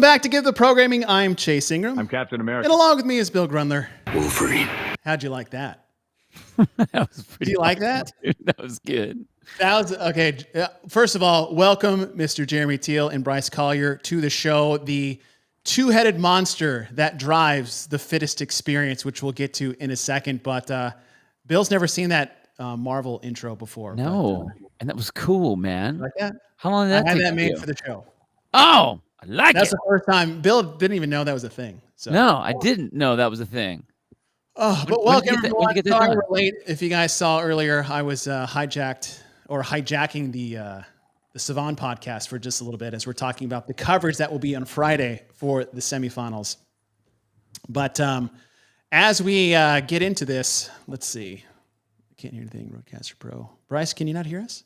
back to Give the Programming. I'm Chase Ingram. I'm Captain America. And along with me is Bill Grundler. Wolverine. How'd you like that? That was pretty. Do you like that? Dude, that was good. That was okay. First of all, welcome Mr. Jeremy Teal and Bryce Collier to the show. The two-headed monster that drives the Fittest experience, which we'll get to in a second. But Bill's never seen that Marvel intro before. No, and that was cool, man. Like that? How long did that I had take that made you? for the show. Oh, I like That's it. the first time. Bill didn't even know that was a thing. So. No, I didn't know that was a thing. Oh, but When did welcome you get that- everyone. when did you get that Sorry done? we're late. If you guys saw earlier, I was hijacking the Savan podcast for just a little bit as we're talking about the coverage that will be on Friday for the semifinals. But as we get into this, let's see. I can't hear anything, Roadcaster Pro. Bryce, can you not hear us?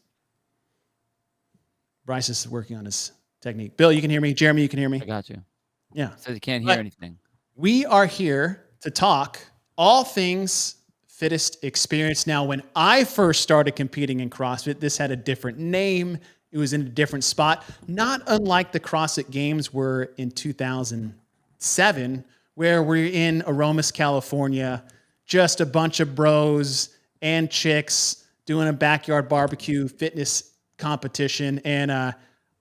Bryce is working on his technique. Bill, you can hear me. Jeremy, you can hear me. I got you. Yeah. Says you can't hear anything. We are here to talk all things Fittest experience. Now, when I first started competing in CrossFit, this had a different name. It was in a different spot, not unlike the CrossFit Games were in 2007, where we're in Aromas, California, just a bunch of bros and chicks doing a backyard barbecue fitness competition. And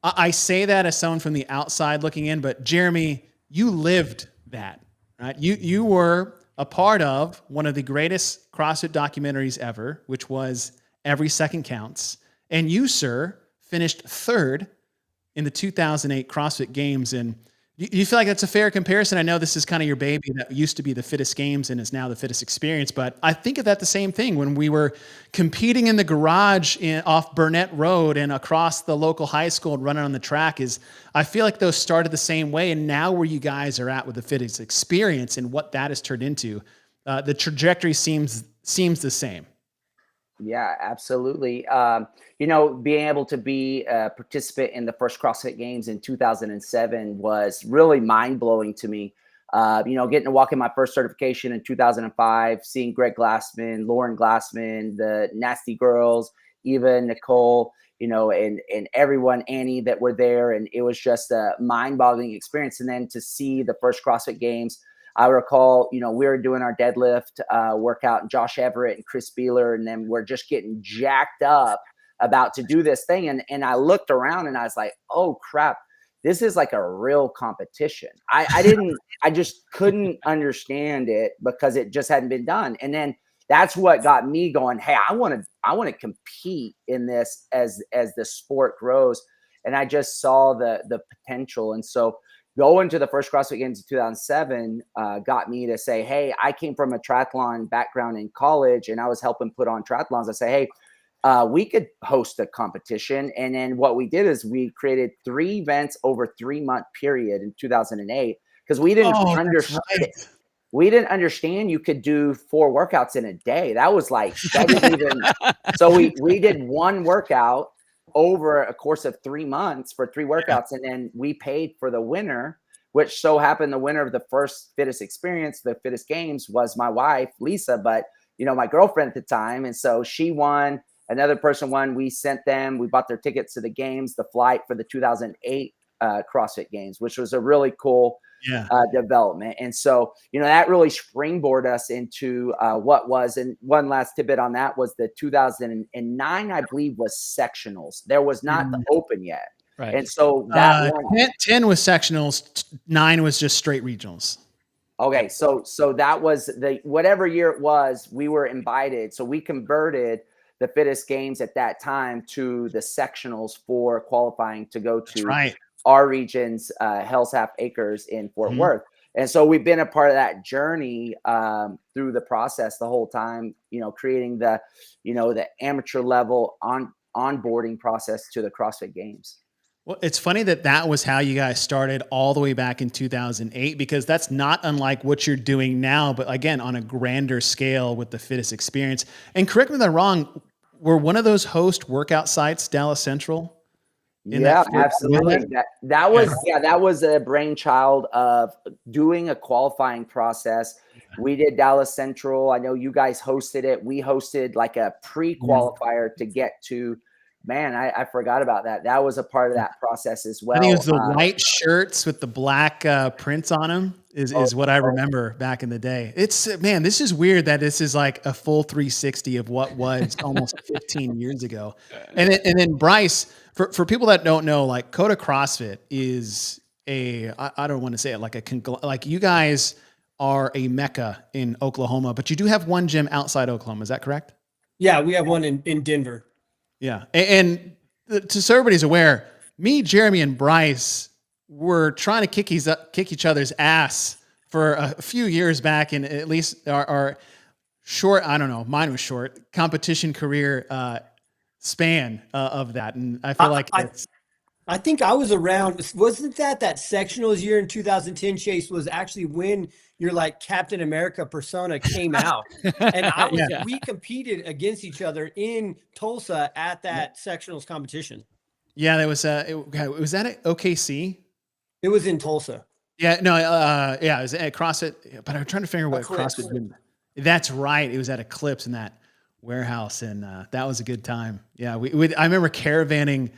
I say that as someone from the outside looking in, but Jeremy, you lived that, right? You were a part of one of the greatest CrossFit documentaries ever, which was Every Second Counts. And you, sir, finished third in the 2008 CrossFit Games. And you feel like that's a fair comparison? I know this is kind of your baby that used to be the Fittest Games and is now the Fittest Experience, but I think of that the same thing when we were competing in the garage off Burnett Road and across the local high school and running on the track. I feel like those started the same way, and now where you guys are at with the Fittest Experience and what that has turned into, the trajectory seems the same. Yeah, absolutely. Being able to be a participant in the first CrossFit Games in 2007 was really mind-blowing to me. Getting to walk in my first certification in 2005, seeing Greg Glassman, Lauren Glassman, the Nasty Girls, Eva, Nicole, and everyone, Annie, that were there. And it was just a mind-boggling experience. And then to see the first CrossFit Games, I recall, we were doing our deadlift workout, and Josh Everett and Chris Beeler, and then we're just getting jacked up about to do this thing. And I looked around and I was like, oh crap, this is like a real competition. I just couldn't understand it because it just hadn't been done. And then that's what got me going, hey, I want to compete in this as the sport grows. And I just saw the potential. And so going to the first CrossFit Games in 2007 got me to say, hey, I came from a triathlon background in college and I was helping put on triathlons. I say, hey, we could host a competition. And then what we did is we created 3 events over 3-month period in 2008 because we didn't understand. Right. We didn't understand you could do 4 workouts in a day. That didn't even. So we did 1 workout over a course of 3 months for 3 workouts. And then we paid for the winner, which so happened the winner of the first Fittest Experience, the Fittest Games, was my wife, Lisa, but, my girlfriend at the time. And so she won, another person won. We bought their tickets to the games, the flight for the 2008 CrossFit Games, which was a really cool development. And so, that really springboarded us into what was, and one last tidbit on that was the 2009, I believe, was sectionals. There was not the open yet. Right. And so that 10 was sectionals, 9 was just straight regionals. Okay. So that was whatever year it was, we were invited. So we converted the Fittest Games at that time to the sectionals for qualifying to go to our region's Hell's Half Acres in Fort Worth. And so we've been a part of that journey through the process the whole time, creating the amateur level onboarding process to the CrossFit Games. Well, it's funny that was how you guys started all the way back in 2008, because that's not unlike what you're doing now, but again, on a grander scale with the Fittest Experience. And correct me if I'm wrong, were one of those host workout sites Dallas Central? Yeah, absolutely. That was a brainchild of doing a qualifying process. We did Dallas Central. I know you guys hosted it. We hosted like a pre-qualifier to get to Man, I forgot about that. That was a part of that process as well. I think it was the white shirts with the black prints on them is what I remember back in the day. It's man, this is weird that this is like a full 360 of what was almost 15 years ago. And then Bryce, for people that don't know, like Coda CrossFit is I don't want to say it like you guys are a mecca in Oklahoma, but you do have one gym outside Oklahoma. Is that correct? Yeah, we have one in Denver. Yeah. And to so everybody's aware, me, Jeremy, and Bryce were trying to kick each other's ass for a few years back in at least our short, I don't know, mine was short, competition career span of that. And I feel like I think I was around. Wasn't that sectionals year in 2010? Chase was actually when your like Captain America persona came out, and we competed against each other in Tulsa at that sectionals competition. Yeah, that was was that at OKC? It was in Tulsa. Yeah, no, it was at CrossFit, but I'm trying to figure out what CrossFit did. That's right. It was at Eclipse in that warehouse, and that was a good time. Yeah, I remember caravanning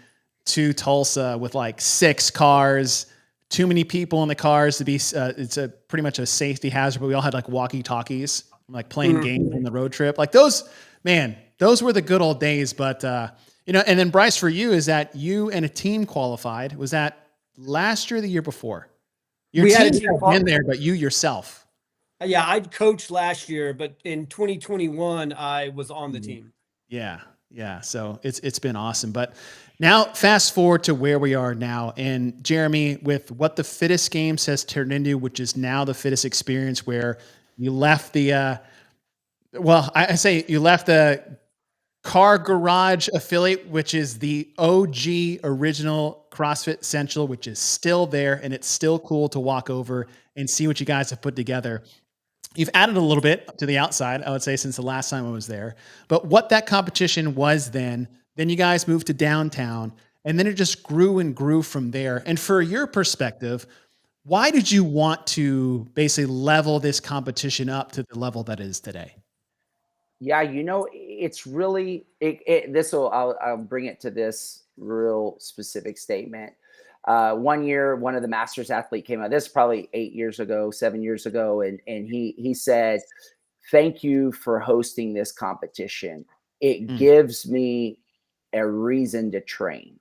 to Tulsa with like 6 cars, too many people in the cars to be. It's pretty much a safety hazard, but we all had like walkie-talkies, like playing games on the road trip. Like those were the good old days. But and then Bryce, for you, is that you and a team qualified? Was that last year or the year before? Your team had been there, but you yourself. Yeah, I'd coached last year, but in 2021, I was on the team. Yeah. So it's been awesome. But now fast forward to where we are now. And Jeremy, with what the Fittest Games has turned into, which is now the Fittest Experience, where you left the, you left the Car Garage affiliate, which is the OG original CrossFit Central, which is still there. And it's still cool to walk over and see what you guys have put together. You've added a little bit to the outside, I would say, since the last time I was there. But what that competition was then you guys moved to downtown, and then it just grew and grew from there. And for your perspective, why did you want to basically level this competition up to the level that it is today? Yeah, it's really I'll bring it to this real specific statement. One year, one of the Masters athlete came out. This is probably 7 years ago, and he said, "Thank you for hosting this competition. It gives me a reason to train."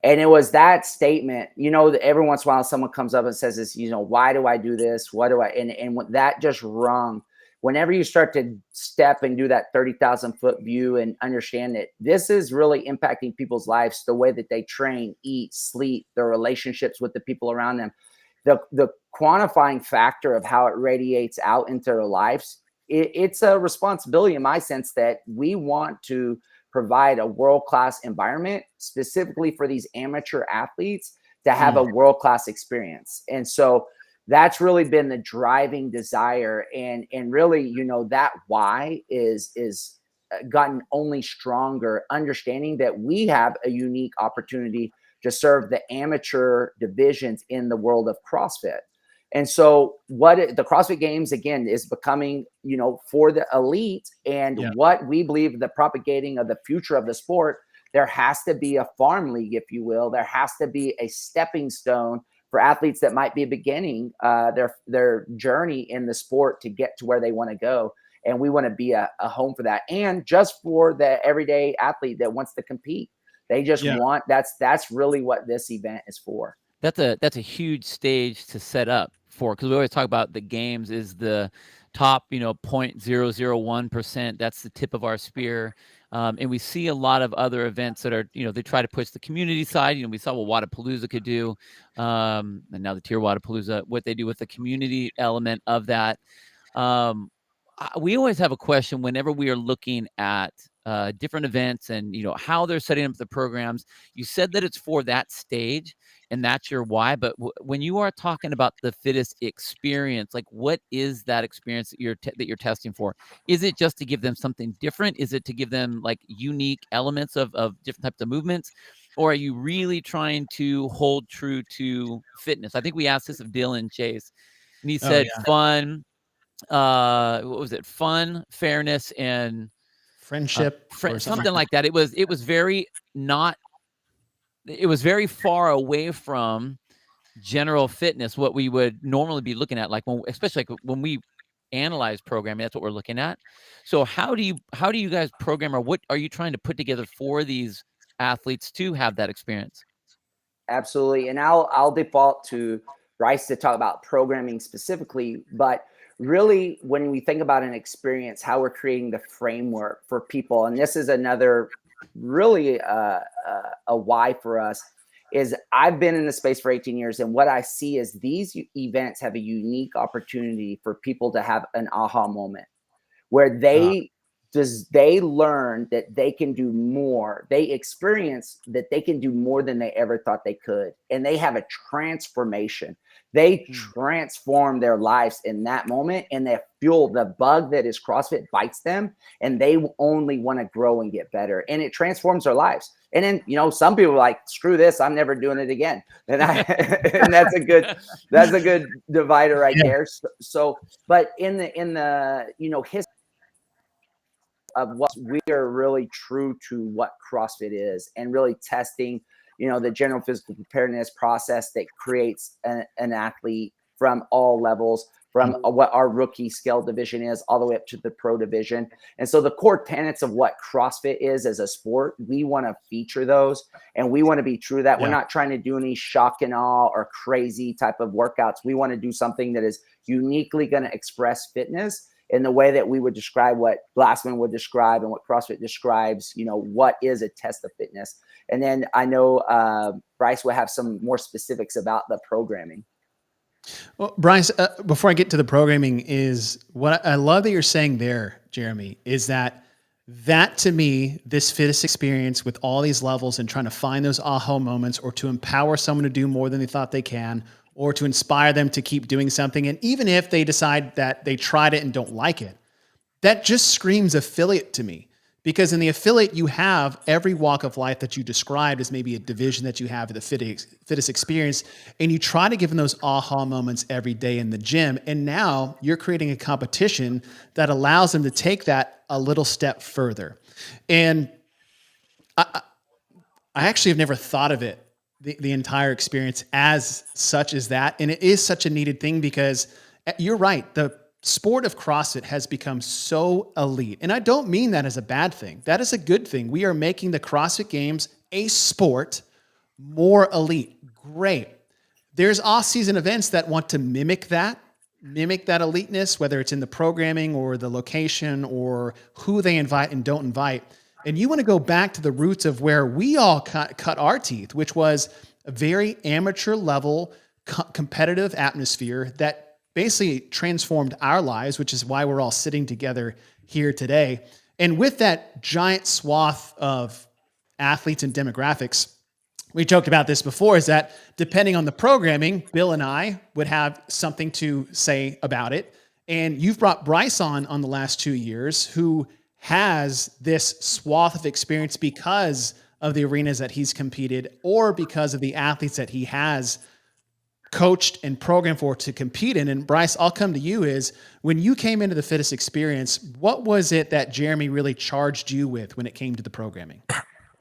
And it was that statement. Every once in a while, someone comes up and says this. Why do I do this? What do I? And when that just rung. Whenever you start to step and do that 30,000-foot view and understand that this is really impacting people's lives, the way that they train, eat, sleep, their relationships with the people around them, the quantifying factor of how it radiates out into their lives, it's a responsibility in my sense that we want to provide a world-class environment specifically for these amateur athletes to have a world-class experience. And so that's really been the driving desire, and really, that why is gotten only stronger, understanding that we have a unique opportunity to serve the amateur divisions in the world of CrossFit. And so the CrossFit Games, again, is becoming, for the elite, and what we believe the propagating of the future of the sport, there has to be a farm league, if you will. There has to be a stepping stone for athletes that might be beginning their journey in the sport to get to where they want to go. And we want to be a home for that. And just for the everyday athlete that wants to compete, they just want, that's really what this event is for. That's a huge stage to set up for, because we always talk about the games is the top, 0.001%. That's the tip of our spear. And we see a lot of other events that are, they try to push the community side. We saw what Wadapalooza could do. And now the Tier Wadapalooza, what they do with the community element of that. We always have a question whenever we are looking at different events and, how they're setting up the programs. You said that it's for that stage and that's your why. But when you are talking about the Fittest experience, like what is that experience that you're testing for? Is it just to give them something different? Is it to give them like unique elements of different types of movements? Or are you really trying to hold true to fitness? I think we asked this of Dylan Chase, and he said fun. What was it? Fun, fairness, and friendship, or something like that. It was very not. It was very far away from general fitness, what we would normally be looking at, like especially like when we analyze programming, that's what we're looking at. So how do you guys program, or what are you trying to put together for these athletes to have that experience? Absolutely. And I'll default to Bryce to talk about programming specifically, but really when we think about an experience, how we're creating the framework for people, and this is another really a why for us, is I've been in the space for 18 years, and what I see is these events have a unique opportunity for people to have an aha moment where they learn that they can do more. They experience that they can do more than they ever thought they could. And they have a transformation. They transform their lives in that moment, and they fuel the bug that is CrossFit bites them, and they only want to grow and get better. And it transforms their lives. And then, you know, some people are like, screw this, I'm never doing it again. And and that's a good divider right there. So, but in the, you know, history of what we are really true to what CrossFit is, and really testing, you know, the general physical preparedness process that creates an athlete from all levels, from what our rookie scale division is all the way up to the pro division. And so the core tenets of what CrossFit is as a sport, we want to feature those, and we want to be true to that. We're not trying to do any shock and awe or crazy type of workouts. We want to do something that is uniquely going to express fitness in the way that we would describe what Glassman would describe and what CrossFit describes, you know, what is a test of fitness. And then I know Bryce will have some more specifics about the programming. Well, Bryce, before I get to the programming, is what I love that you're saying there, Jeremy, is that to me, this Fittest experience with all these levels and trying to find those aha moments, or to empower someone to do more than they thought they can, or to inspire them to keep doing something. And even if they decide that they tried it and don't like it, that just screams affiliate to me. Because in the affiliate, you have every walk of life that you described as maybe a division that you have of the Fittest experience, and you try to give them those aha moments every day in the gym. And now you're creating a competition that allows them to take that a little step further. And I actually have never thought of it, the entire experience, as such as that. And it is such a needed thing, because you're right. The sport of CrossFit has become so elite. And I don't mean that as a bad thing. That is a good thing. We are making the CrossFit Games, a sport, more elite. Great. There's off-season events that want to mimic that eliteness, whether it's in the programming or the location or who they invite and don't invite. And you want to go back to the roots of where we all cut our teeth, which was a very amateur level competitive atmosphere that basically transformed our lives, which is why we're all sitting together here today. And with that giant swath of athletes and demographics, we joked about this before, is that depending on the programming, Bill and I would have something to say about it. And you've brought Bryce on the last 2 years, who has this swath of experience because of the arenas that he's competed, or because of the athletes that he has coached and programmed for to compete in. And Bryce, I'll come to you. Is when you came into the Fittest experience, what was it that Jeremy really charged you with when it came to the programming?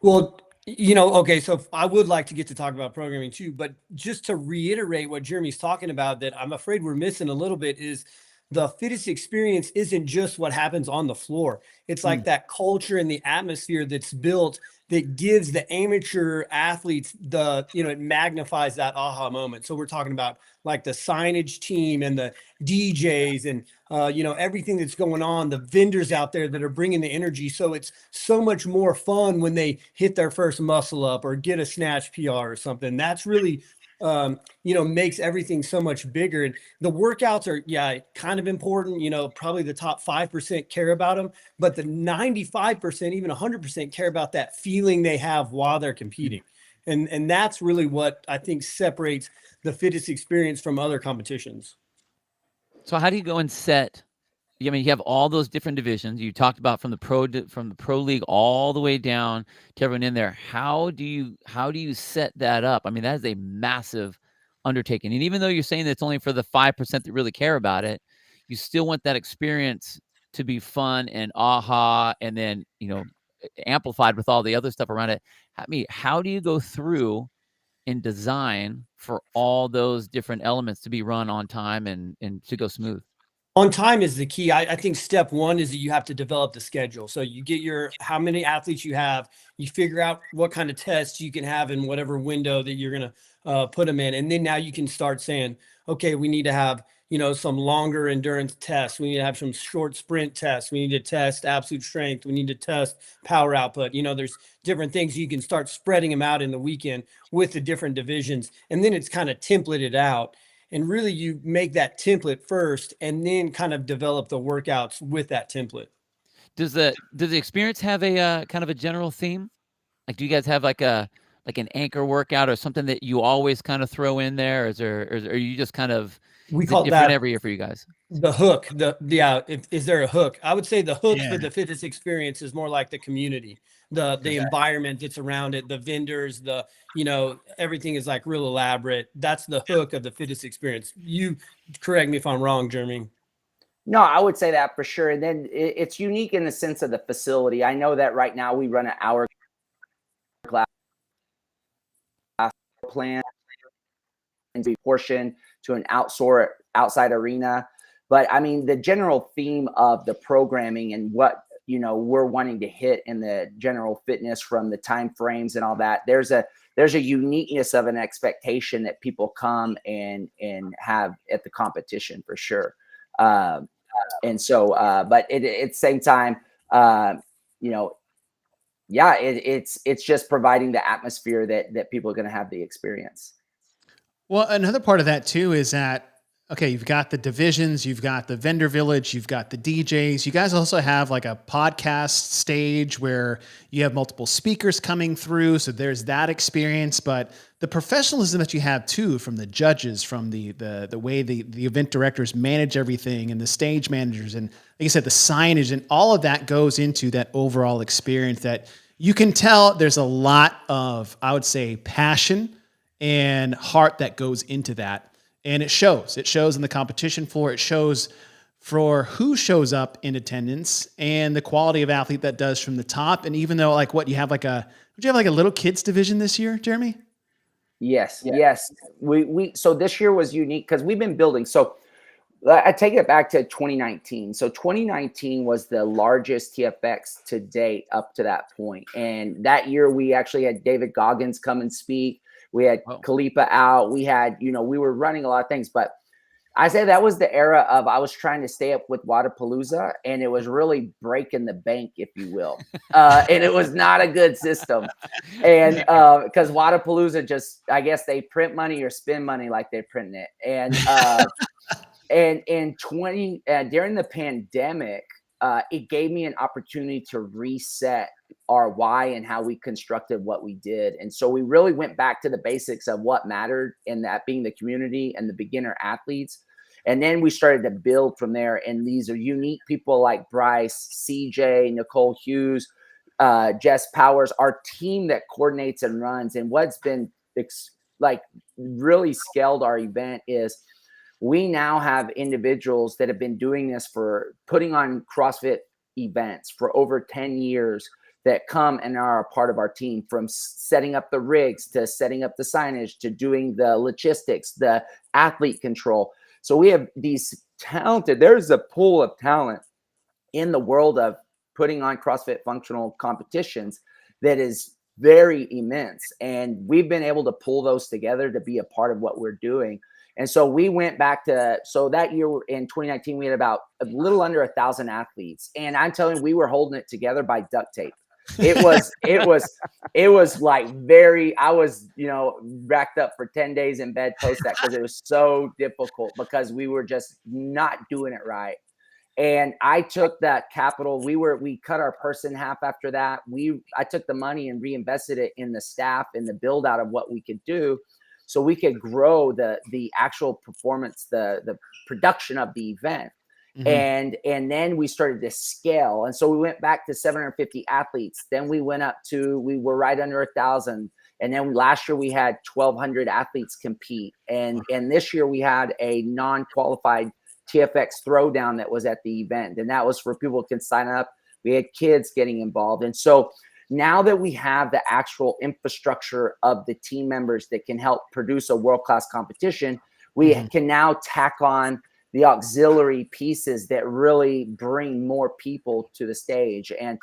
Well, you know, okay, so I would like to get to talk about programming too, but just to reiterate what Jeremy's talking about, that I'm afraid we're missing a little bit, is the Fittest experience isn't just what happens on the floor. It's like that culture and the atmosphere that's built that gives the amateur athletes it magnifies that aha moment. So we're talking about like the signage team and the DJs and, everything that's going on, the vendors out there that are bringing the energy. So it's so much more fun when they hit their first muscle up or get a snatch PR or something. That's really makes everything so much bigger. And the workouts are, kind of important. Probably the top 5% care about them, but the 95%, even 100% care about that feeling they have while they're competing. And that's really what I think separates the Fittest experience from other competitions. So how do you go and set? I mean, you have all those different divisions you talked about, from the pro league all the way down to everyone in there. How do you set that up? I mean, that is a massive undertaking. And even though you're saying that it's only for the 5% that really care about it, you still want that experience to be fun and aha, and then, amplified with all the other stuff around it. How do you go through and design for all those different elements to be run on time and to go smooth? On time is the key. I think step one is that you have to develop the schedule. So you get how many athletes you have, you figure out what kind of tests you can have in whatever window that you're going to put them in. And then now you can start saying, okay, we need to have, some longer endurance tests. We need to have some short sprint tests. We need to test absolute strength. We need to test power output. There's different things. You can start spreading them out in the weekend with the different divisions. And then it's kind of templated out. And really you make that template first and then kind of develop the workouts with that template. Does the experience have a kind of a general theme? Like, do you guys have like an anchor workout or something that you always kind of throw in there? Or are you just kind of, we call different that every year for you guys? The hook, is there a hook? I would say the hook for the Fittest experience is more like the community, the environment that's around it, the vendors, everything is like real elaborate. That's the hook of the Fittest experience. You correct me if I'm wrong, Jeremy. No, I would say that for sure. And then it's unique in the sense of the facility. I know that right now we run an hour class plan and be portion to an outside arena. But I mean, the general theme of the programming and what, we're wanting to hit in the general fitness from the time frames and all that, there's a uniqueness of an expectation that people come and have at the competition for sure. And so, but at the same time, it's just providing the atmosphere that people are going to have the experience. Well, another part of that too is that, okay, you've got the divisions, you've got the vendor village, you've got the DJs. You guys also have like a podcast stage where you have multiple speakers coming through. So there's that experience, but the professionalism that you have too, from the judges, from the way the event directors manage everything, and the stage managers, and like you said, the signage, and all of that goes into that overall experience that you can tell there's a lot of, I would say, passion and heart that goes into that. And it shows in the competition floor. It shows for who shows up in attendance and the quality of athlete that does from the top. And even though would you have like a little kids division this year, Jeremy? Yes. So this year was unique because we've been building. So I take it back to 2019. So 2019 was the largest TFX to date up to that point. And that year we actually had David Goggins come and speak. We had Khalifa out. We had, we were running a lot of things, but I say that was the era of, I was trying to stay up with Wadapalooza, and it was really breaking the bank, if you will. And it was not a good system. And because Wadapalooza just, I guess they print money or spend money like they're printing it. And, and in during the pandemic, it gave me an opportunity to reset our why and how we constructed what we did. And so we really went back to the basics of what mattered, and that being the community and the beginner athletes. And then we started to build from there. And these are unique people like Bryce, CJ, Nicole Hughes, Jess Powers, our team that coordinates and runs. And what's been really scaled our event is we now have individuals that have been doing this for putting on CrossFit events for over 10 years that come and are a part of our team, from setting up the rigs to setting up the signage to doing the logistics, the athlete control. So we have these there's a pool of talent in the world of putting on CrossFit functional competitions that is very immense. And we've been able to pull those together to be a part of what we're doing. And so we went back to, so that year in 2019, we had about a little under 1,000 athletes. And I'm telling you, we were holding it together by duct tape. It was like I was, racked up for 10 days in bed post that, because it was so difficult, because we were just not doing it right. And I took that capital. We cut our purse in half after that. I took the money and reinvested it in the staff and the build out of what we could do, so we could grow the actual performance, the production of the event. Mm-hmm. And then we started to scale. And so we went back to 750 athletes. Then we went up to, we were right under 1,000. And then last year we had 1,200 athletes compete. And this year we had a non-qualified TFX Throwdown that was at the event. And that was for people who can sign up. We had kids getting involved. And so now that we have the actual infrastructure of the team members that can help produce a world-class competition, we can now tack on the auxiliary pieces that really bring more people to the stage. And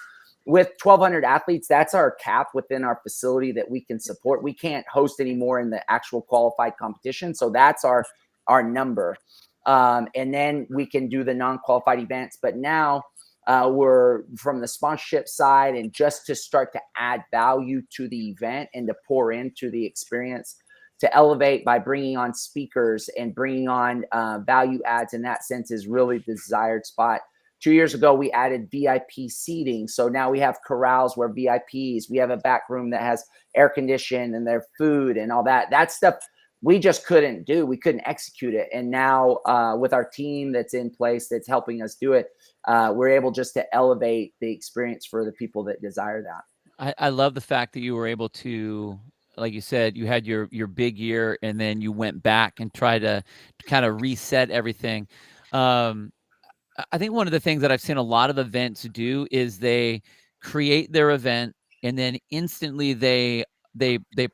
with 1,200 athletes, that's our cap within our facility that we can support. We can't host anymore in the actual qualified competition. So that's our number. And then we can do the non-qualified events. But now we're from the sponsorship side, and just to start to add value to the event and to pour into the experience, to elevate by bringing on speakers and bringing on value adds in that sense is really the desired spot. 2 years ago, we added VIP seating. So now we have corrals where VIPs, we have a back room that has air conditioning and their food and all that. That stuff we just couldn't do. We couldn't execute it. And now with our team that's in place, that's helping us do it, we're able just to elevate the experience for the people that desire that. I love the fact that you were able to, like you said, you had your big year, and then you went back and tried to kind of reset everything. I think one of the things that I've seen a lot of events do is they create their event, and then instantly they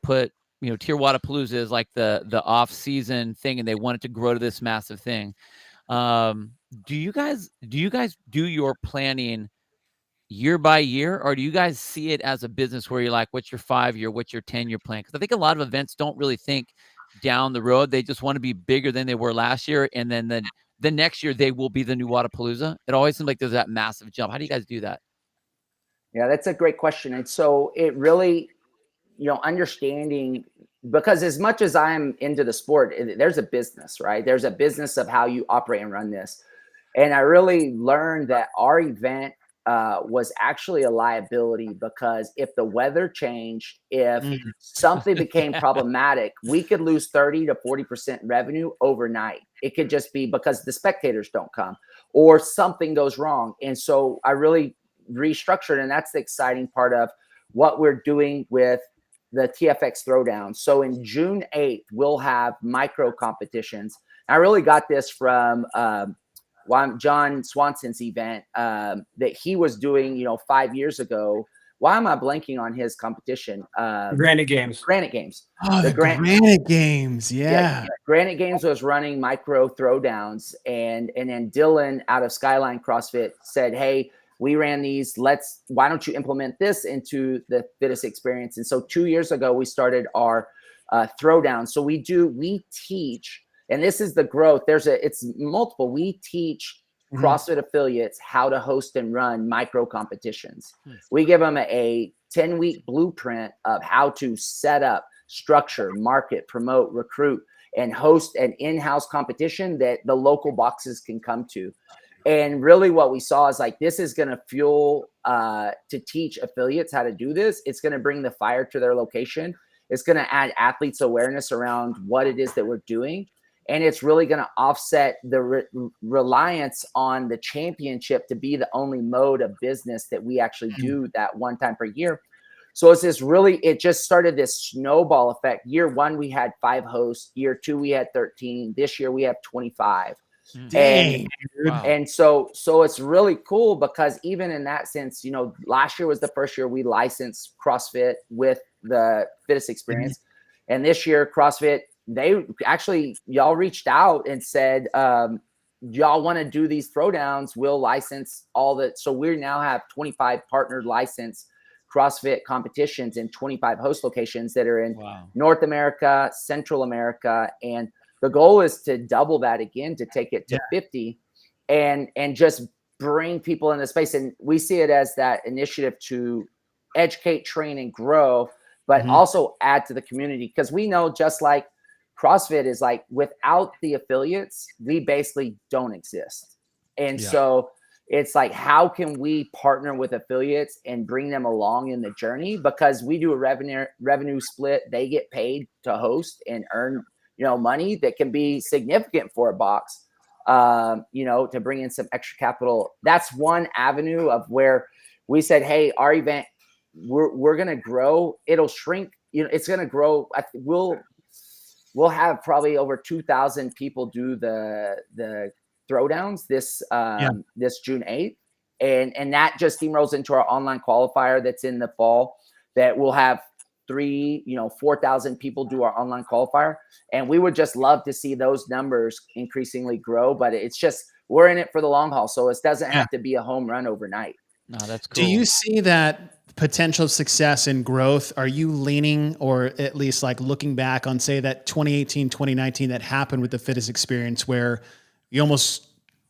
put, Tier Wadapalooza is like the off season thing, and they want it to grow to this massive thing. Do you guys do your planning year by year, or do you guys see it as a business where you're like, what's your 5-year, what's your 10-year plan? Because I think a lot of events don't really think down the road. They just want to be bigger than they were last year, and then the next year they will be the new Wadapalooza. It always seems like there's that massive jump. How do you guys do that? Yeah, that's a great question. And so it really, understanding, because as much as I'm into the sport, there's a business, right? There's a business of how you operate and run this. And I really learned that our event was actually a liability, because if the weather changed, if something became problematic, we could lose 30 to 40% revenue overnight. It could just be because the spectators don't come or something goes wrong. And so I really restructured, and that's the exciting part of what we're doing with the TFX Throwdown. So in June 8th, we'll have micro competitions. I really got this from John Swanson's event that he was doing, 5 years ago. Why am I blanking on his competition? Granite Games. Granite Games. Oh, the Granite Games. Yeah. Granite Games was running micro throwdowns, and then Dylan out of Skyline CrossFit said, hey, we ran these. Why don't you implement this into the Fittest experience? And so 2 years ago, we started our throwdown. So we teach, and this is the growth. It's multiple. We teach CrossFit affiliates how to host and run micro competitions. We give them a 10-week blueprint of how to set up, structure, market, promote, recruit, and host an in-house competition that the local boxes can come to. And really what we saw is like, this is going to fuel to teach affiliates how to do this. It's going to bring the fire to their location. It's going to add athletes awareness around what it is that we're doing. And it's really going to offset the reliance on the championship to be the only mode of business that we actually do that one time per year. So it just started this snowball effect. Year 1, we had 5 hosts. Year 2, we had 13. This year we have 25. Dang, and so it's really cool, because even in that sense, last year was the first year we licensed CrossFit with the Fittest experience. And this year CrossFit, y'all reached out and said, y'all want to do these throwdowns, we'll license all that. So we now have 25 partnered licensed CrossFit competitions in 25 host locations that are in North America, Central America, and the goal is to double that again, to take it to 50 and just bring people in the space. And we see it as that initiative to educate, train, and grow, but also add to the community. Because we know, just like CrossFit is like, without the affiliates, we basically don't exist. And so it's like, how can we partner with affiliates and bring them along in the journey? Because we do a revenue split. They get paid to host and earn money that can be significant for a box, to bring in some extra capital. That's one avenue of where we said, hey, our event, we're going to grow. It'll shrink. It's going to grow. We'll have probably over 2,000 people do the throwdowns this June 8th. And that just steamrolls into our online qualifier that's in the fall, that we'll have 4,000 people do our online qualifier. And we would just love to see those numbers increasingly grow, but it's just, we're in it for the long haul. So it doesn't have to be a home run overnight. No, that's cool. Do you see that potential success and growth? Are you leaning, or at least like looking back on, say, that 2018, 2019 that happened with the Fittest experience, where you almost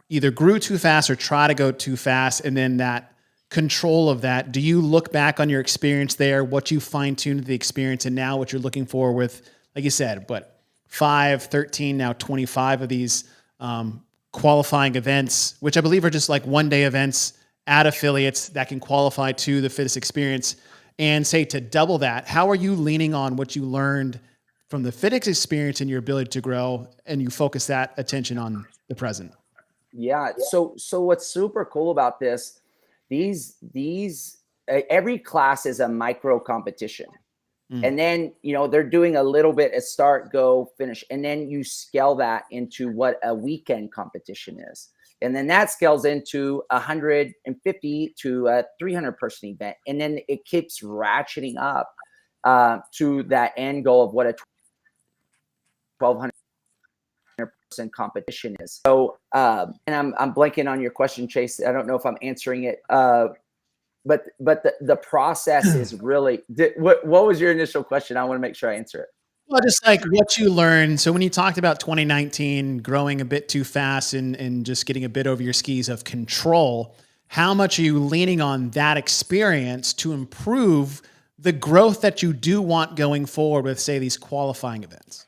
either grew too fast or try to go too fast, and then that control of that? Do you look back on your experience there, what you fine-tuned the experience, and now what you're looking for with, like you said, 5, 13, now 25 of these qualifying events, which I believe are just like one-day events at affiliates that can qualify to the Fittest experience, and say to double that? How are you leaning on what you learned from the Fittest experience and your ability to grow, and you focus that attention on the present? Yeah. So what's super cool about this, every class is a micro competition. And then, they're doing a little bit at start, go, finish. And then you scale that into what a weekend competition is. And then that scales into 150 to a 300 person event. And then it keeps ratcheting up to that end goal of what a 1,200 person competition is. So, and I'm blanking on your question, Chase. I don't know if I'm answering it. But the process is really, what was your initial question? I want to make sure I answer it. Well, just like what you learned. So when you talked about 2019 growing a bit too fast and just getting a bit over your skis of control, how much are you leaning on that experience to improve the growth that you do want going forward with, say, these qualifying events?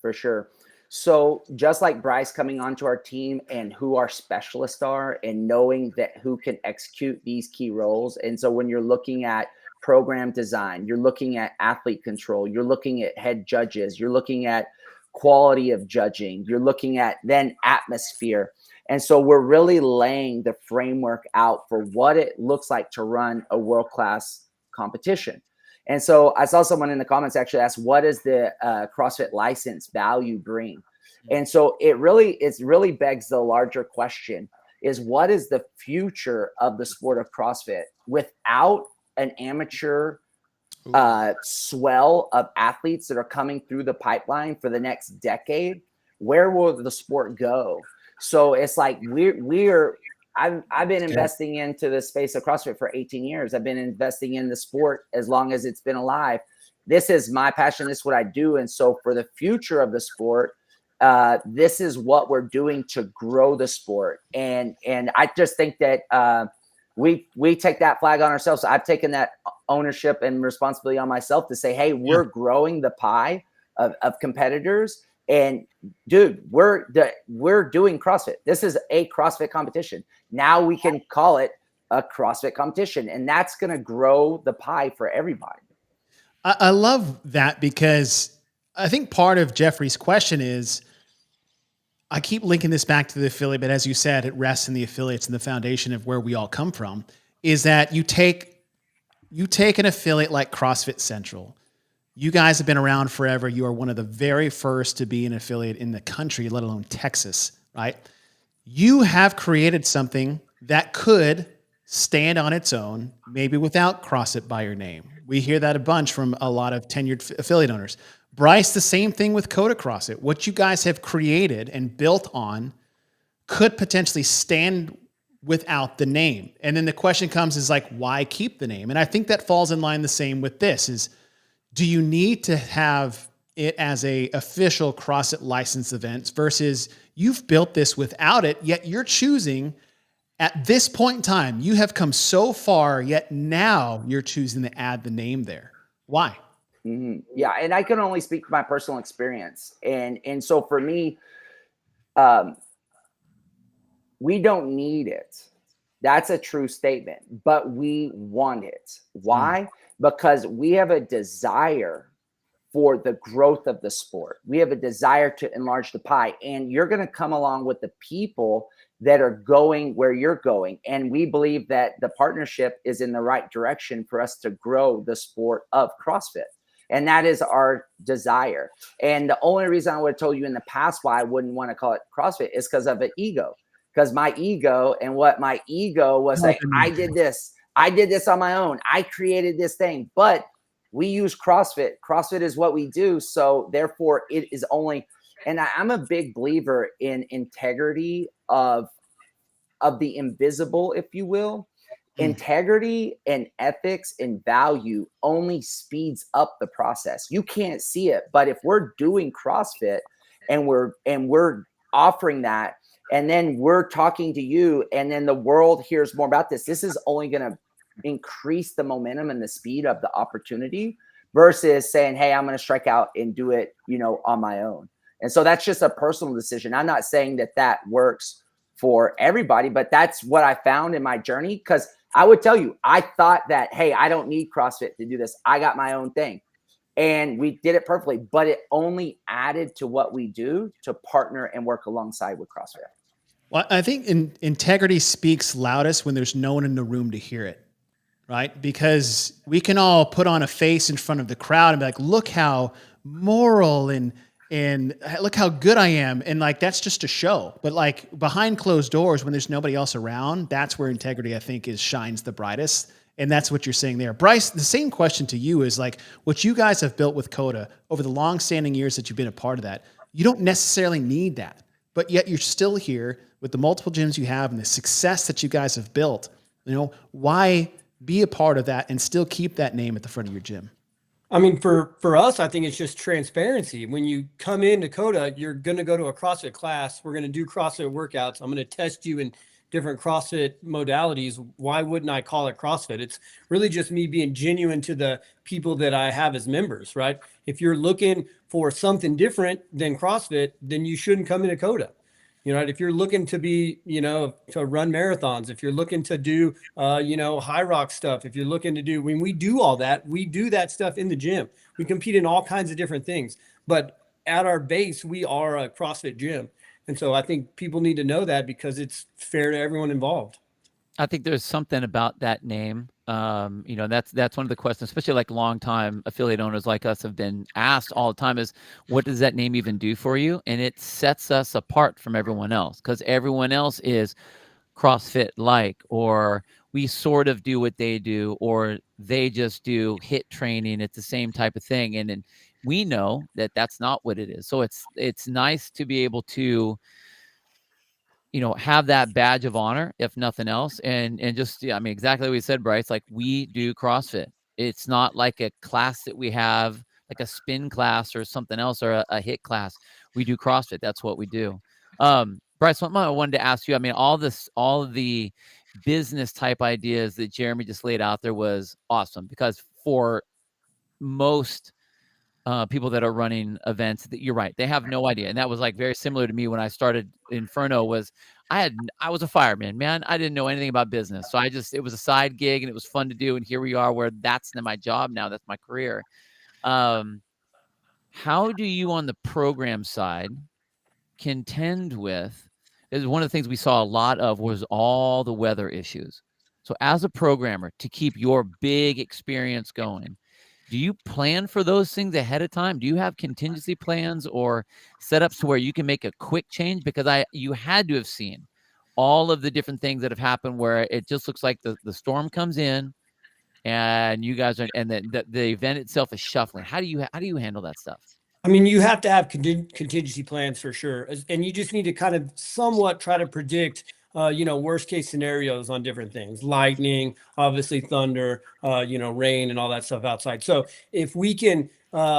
For sure. So just like Bryce coming onto our team and who our specialists are, and knowing that who can execute these key roles. And so when you're looking at program design, you're looking at athlete control, you're looking at head judges, you're looking at quality of judging, you're looking at then atmosphere. And so we're really laying the framework out for what it looks like to run a world-class competition. And so I saw someone in the comments actually ask, what does the CrossFit license value bring? And so it really begs the larger question, is what is the future of the sport of CrossFit without an amateur swell of athletes that are coming through the pipeline for the next decade? Where will the sport go? So it's like I've been investing into the space of CrossFit for 18 years. I've been investing in the sport as long as it's been alive. This is my passion. This is what I do. And so for the future of the sport, this is what we're doing to grow the sport. And I just think that we take that flag on ourselves. I've taken that ownership and responsibility on myself to say, hey, we're growing the pie of competitors. And dude, we're doing CrossFit. This is a CrossFit competition. Now we can call it a CrossFit competition, and that's going to grow the pie for everybody. I love that, because I think part of Jeffrey's question is, I keep linking this back to the affiliate, but as you said, it rests in the affiliates and the foundation of where we all come from, is that you take an affiliate like CrossFit Central. You guys have been around forever. You are one of the very first to be an affiliate in the country, let alone Texas, right? You have created something that could stand on its own, maybe without CrossFit by your name. We hear that a bunch from a lot of tenured affiliate owners. Bryce, the same thing with Coda CrossFit. What you guys have created and built on could potentially stand without the name. And then the question comes is like, why keep the name? And I think that falls in line the same with this is, do you need to have it as a official CrossFit licensed event versus you've built this without it, yet you're choosing at this point in time, you have come so far, yet now you're choosing to add the name there. Why? Mm-hmm. Yeah. And I can only speak from my personal experience. And so for me, we don't need it. That's a true statement, but we want it. Why? Because we have a desire for the growth of the sport. We have a desire to enlarge the pie, and you're going to come along with the people that are going where you're going. And we believe that the partnership is in the right direction for us to grow the sport of CrossFit. And that is our desire. And the only reason I would have told you in the past why I wouldn't want to call it CrossFit is because of an ego. because my ego was like, I did this on my own. I created this thing, but we use CrossFit. CrossFit is what we do. So therefore it is only, and I'm a big believer in integrity of the invisible, if you will. Integrity and ethics and value only speeds up the process. You can't see it, but if we're doing CrossFit and we're offering that, and then we're talking to you, and then the world hears more about this, this is only going to increase the momentum and the speed of the opportunity versus saying, hey, I'm going to strike out and do it, on my own. And so that's just a personal decision. I'm not saying that works for everybody, but that's what I found in my journey. Because I would tell you, I thought that, hey, I don't need CrossFit to do this. I got my own thing. And we did it perfectly, but it only added to what we do to partner and work alongside with CrossFit. Well, I think integrity speaks loudest when there's no one in the room to hear it, right? Because we can all put on a face in front of the crowd and be like, look how moral and look how good I am. And like, that's just a show. But like behind closed doors, when there's nobody else around, that's where integrity, I think, shines the brightest. And that's what you're saying there. Bryce, the same question to you is like what you guys have built with CODA over the long-standing years that you've been a part of that. You don't necessarily need that, but yet you're still here with the multiple gyms you have and the success that you guys have built. Why be a part of that and still keep that name at the front of your gym? I mean, for us, I think it's just transparency. When you come into CODA, you're going to go to a CrossFit class. We're going to do CrossFit workouts. I'm going to test you in different CrossFit modalities. Why wouldn't I call it CrossFit? It's really just me being genuine to the people that I have as members, right? If you're looking for something different than CrossFit, then you shouldn't come into CODA. If you're looking to be, to run marathons, if you're looking to do, high rock stuff, if you're looking to do, when we do all that, we do that stuff in the gym. We compete in all kinds of different things, but at our base, we are a CrossFit gym. And so I think people need to know that because it's fair to everyone involved. I think there's something about that name. That's one of the questions, especially like longtime affiliate owners like us have been asked all the time is, what does that name even do for you? And it sets us apart from everyone else because everyone else is CrossFit like, or we sort of do what they do, or they just do HIIT training. It's the same type of thing. And then we know that that's not what it is. So it's nice to be able to, have that badge of honor, if nothing else. And just, exactly what we said, Bryce, like we do CrossFit. It's not like a class that we have, like a spin class or something else, or a HIIT class. We do CrossFit. That's what we do. Bryce, what I wanted to ask you, all of the business type ideas that Jeremy just laid out there was awesome, because for most people that are running events, that you're right, they have no idea. And that was like very similar to me when I started Inferno. Was I was a fireman, man. I didn't know anything about business. So it was a side gig and it was fun to do. And here we are where that's my job now. That's my career. How do you on the program side contend with, is one of the things we saw a lot of was all the weather issues. So as a programmer, to keep your big experience going, do you plan for those things ahead of time? Do you have contingency plans or setups to where you can make a quick change? Because you had to have seen all of the different things that have happened where it just looks like the storm comes in and you guys are, and the event itself is shuffling. How do you handle that stuff? I mean, you have to have contingency plans for sure. And you just need to kind of somewhat try to predict, worst case scenarios on different things, lightning, obviously thunder, rain and all that stuff outside. So if we can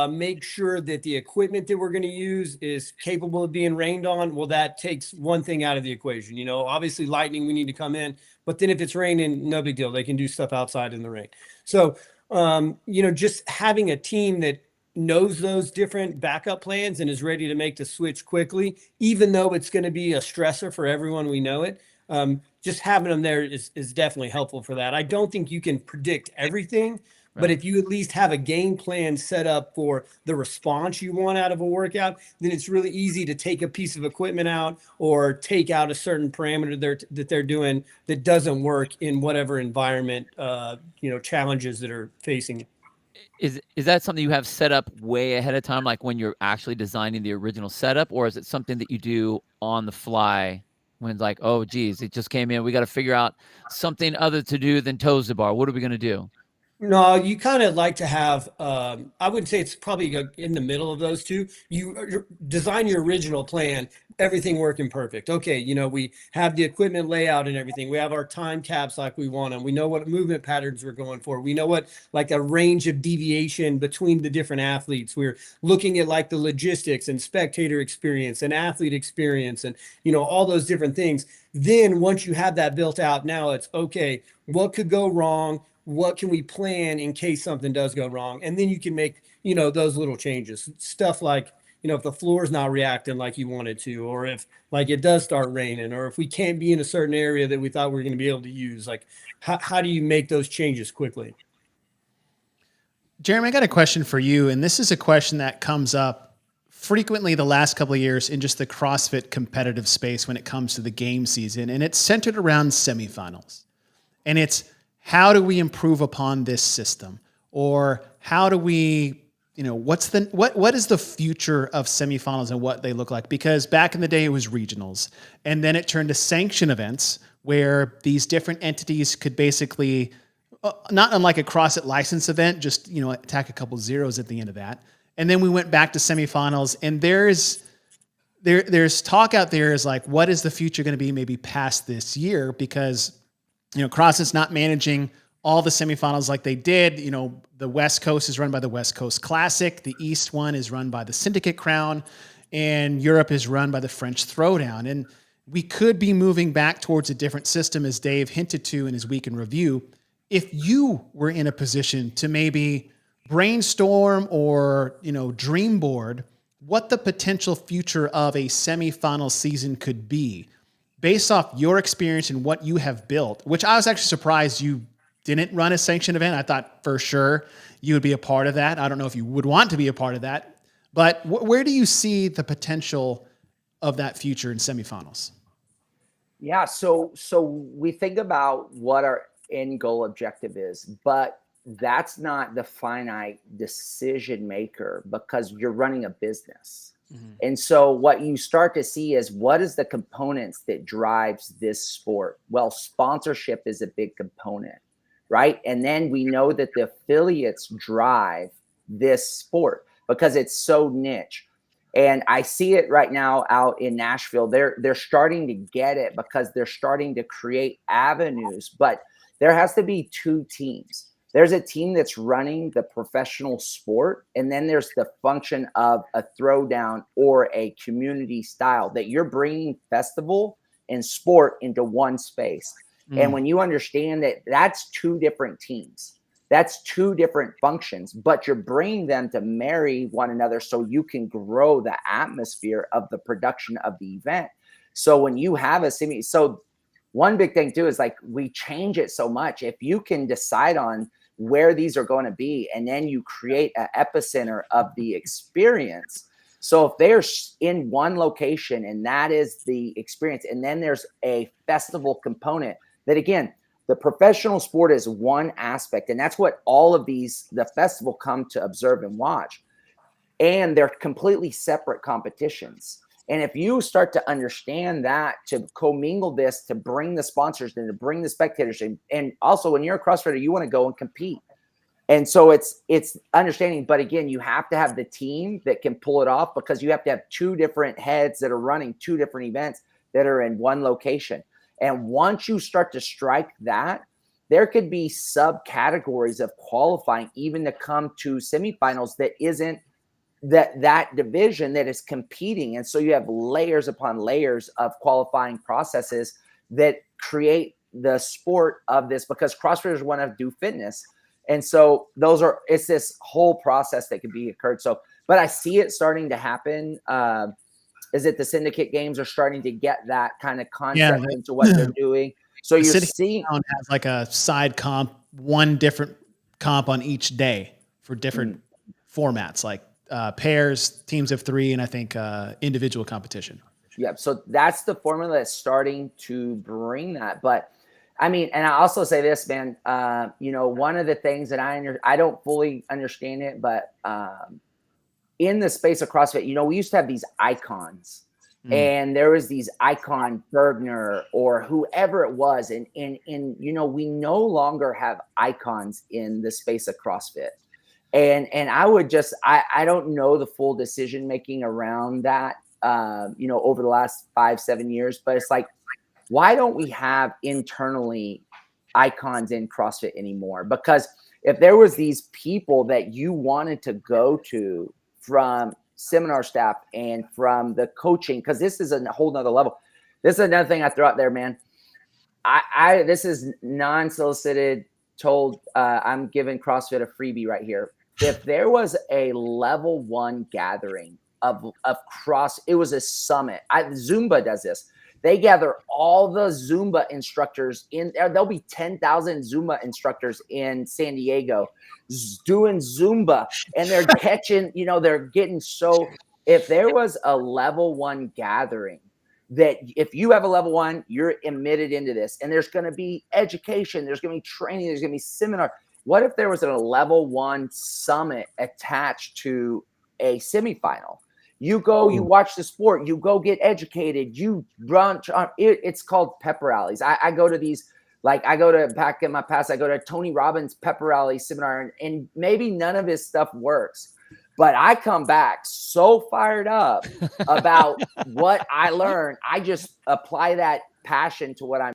make sure that the equipment that we're going to use is capable of being rained on, well, that takes one thing out of the equation. Obviously lightning, we need to come in, but then if it's raining, no big deal. They can do stuff outside in the rain. So, just having a team that knows those different backup plans and is ready to make the switch quickly, even though it's going to be a stressor for everyone, we know it. Just having them there is definitely helpful for that. I don't think you can predict everything, but if you at least have a game plan set up for the response you want out of a workout, then it's really easy to take a piece of equipment out or take out a certain parameter that they're doing that doesn't work in whatever environment, challenges that are facing. Is that something you have set up way ahead of time, like when you're actually designing the original setup, or is it something that you do on the fly when it's like, oh, geez, it just came in. We got to figure out something other to do than toes the bar. What are we going to do? No, you kind of like to have, I wouldn't say it's probably in the middle of those two. You design your original plan, everything working perfect. Okay, we have the equipment layout and everything. We have our time caps like we want them. We know what movement patterns we're going for. We know what, like, a range of deviation between the different athletes. We're looking at like the logistics and spectator experience and athlete experience and, all those different things. Then once you have that built out, now it's okay, what could go wrong? What can we plan in case something does go wrong? And then you can make, those little changes. Stuff like, if the floor's not reacting like you wanted to, or if like it does start raining, or if we can't be in a certain area that we thought we were going to be able to use, like how do you make those changes quickly? Jeremy, I got a question for you. And this is a question that comes up frequently the last couple of years in just the CrossFit competitive space when it comes to the game season. And it's centered around semifinals. And it's, how do we improve upon this system? Or how do we, what is the future of semifinals and what they look like? Because back in the day it was regionals, and then it turned to sanction events where these different entities could basically, not unlike a CrossFit license event, just, attack a couple zeros at the end of that. And then we went back to semifinals, and there's talk out there is like, what is the future going to be maybe past this year? Because CrossFit's not managing all the semifinals like they did. The West Coast is run by the West Coast Classic. The East one is run by the Syndicate Crown, and Europe is run by the French Throwdown. And we could be moving back towards a different system, as Dave hinted to in his week in review. If you were in a position to maybe brainstorm or, dream board what the potential future of a semifinal season could be, based off your experience and what you have built, which I was actually surprised you didn't run a sanctioned event. I thought for sure you would be a part of that. I don't know if you would want to be a part of that, but where do you see the potential of that future in semifinals? Yeah, so we think about what our end goal objective is, but that's not the finite decision maker, because you're running a business. Mm-hmm. And so what you start to see is, what is the components that drives this sport? Well, sponsorship is a big component, right? And then we know that the affiliates drive this sport because it's so niche. And I see it right now out in Nashville. They're starting to get it because they're starting to create avenues, but there has to be two teams. There's a team that's running the professional sport, and then there's the function of a throwdown or a community style, that you're bringing festival and sport into one space. And when you understand that that's two different teams, that's two different functions, but you're bringing them to marry one another so you can grow the atmosphere of the production of the event. So when you have so one big thing too is, like, we change it so much. If you can decide on where these are going to be, and then you create an epicenter of the experience. So if they're in one location and that is the experience, and then there's a festival component, that again, the professional sport is one aspect, and that's what all of the festival come to observe and watch. And they're completely separate competitions. And if you start to understand that, to commingle this, to bring the sponsors and to bring the spectators in, and also when you're a CrossFitter, you want to go and compete. And so it's understanding, but again, you have to have the team that can pull it off, because you have to have two different heads that are running two different events that are in one location. And once you start to strike that, there could be subcategories of qualifying even to come to semifinals that isn't that division that is competing. And so you have layers upon layers of qualifying processes that create the sport of this, because CrossFitters want to do fitness. And so it's this whole process that could be occurred. So, but I see it starting to happen. Is that the syndicate games are starting to get that kind of concept into what they're doing. So you're seeing has like a side comp, one different comp on each day for different formats, like pairs, teams of 3, and I think individual competition. Yeah. So that's the formula that's starting to bring that. But I mean, and I also say this, man, one of the things that I don't fully understand it, but in the space of CrossFit, we used to have these icons And there was these Icon Bergner or whoever it was. And, you know, we no longer have icons in the space of CrossFit. And I would just, I don't know the full decision-making around that, you know, over the last 5-7 years, but it's like, why don't we have internally icons in CrossFit anymore? Because if there was these people that you wanted to go to from seminar staff and from the coaching, because this is a whole nother level. This is another thing I throw out there, man. This is non-solicited, told, I'm giving CrossFit a freebie right here. If there was a level 1 gathering of it was a summit. Zumba does this. They gather all the Zumba instructors in there. There'll be 10,000 Zumba instructors in San Diego doing Zumba, and they're catching, you know, they're getting so, if there was a level 1 gathering, that if you have a level 1, you're admitted into this, and there's going to be education, there's going to be training, there's going to be seminar. What if there was a level 1 summit attached to a semifinal? You go, you watch the sport, you go get educated, you run. It's called pep rallies. I go to these, like I go to, back in my past, I go to Tony Robbins pep rally seminar, and maybe none of his stuff works, but I come back so fired up about what I learned. I just apply that passion to what I'm.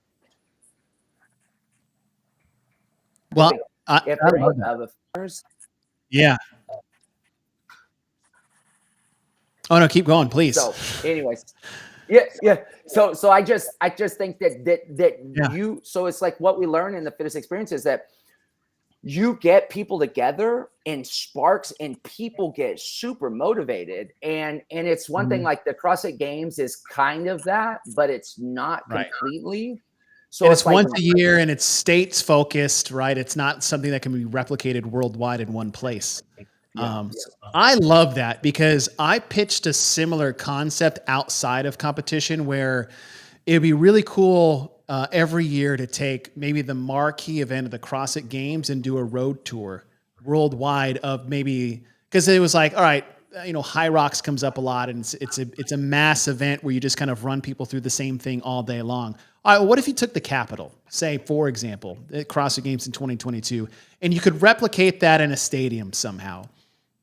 Well, yeah. Oh no, keep going, please. So, anyways, yeah. So I just think that you. So it's like what we learn in the Fittest experience is that you get people together and sparks, and people get super motivated. And it's one thing, like the CrossFit Games is kind of that, but it's not completely. So and it's like once a year, and it's states focused, right? It's not something that can be replicated worldwide in one place. I love that, because I pitched a similar concept outside of competition where it'd be really cool every year to take maybe the marquee event of the CrossFit Games and do a road tour worldwide of maybe, because it was like, all right, you know, High Rocks comes up a lot, and it's a mass event where you just kind of run people through the same thing all day long. All right, well, what if you took the Capitol, say, for example, the CrossFit Games in 2022, and you could replicate that in a stadium somehow?